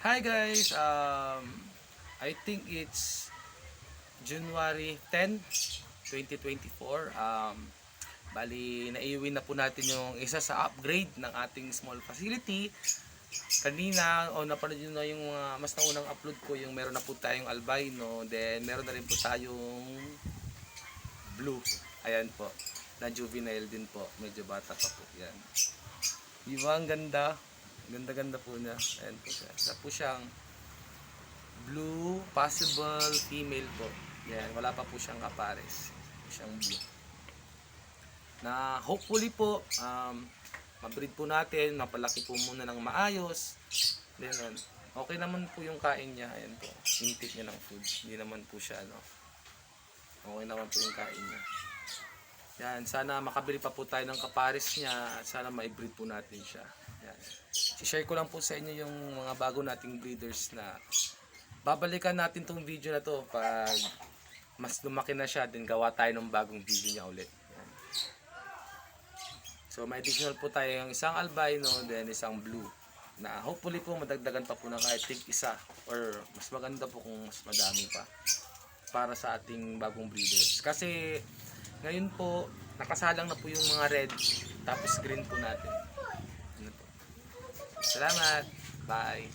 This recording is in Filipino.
Hi guys, I think it's January 10, 2024. Bali, naiuwi na po natin yung isa sa upgrade ng ating small facility. Kanina, napanood nyo na yung mas naunang upload ko, yung meron na po tayong albino. Then, meron na rin po tayong blue. Ayan po, na juvenile din po. Medyo bata pa po. Yan. Di ba ang ganda? Ganda-ganda po niya. Ayan po siya. Isa po siyang blue, possible female po. Yan, wala pa po siyang kapares. Siyang blue. Na hopefully po, mabreed po natin, mapalaki po muna ng maayos. Then, okay naman po yung kain niya. Ayan po, intake niya ng food. Hindi naman po siya, okay naman po yung kain niya. Yan, sana makabili pa po tayo ng kapares niya. Sana ma-breed po natin siya. Yan. I-share ko lang po sa inyo yung mga bago nating breeders na babalikan natin tong video na to pag mas lumaki na siya, din gawa tayo ng bagong video niya ulit. Yan. So may additional po tayo yung isang albino, then isang blue, na hopefully po madagdagan pa po ng kahit isa, or mas maganda po kung mas madami pa para sa ating bagong breeders. Kasi ngayon po nakasalang na po yung mga red, tapos green po natin. Salamat, bye.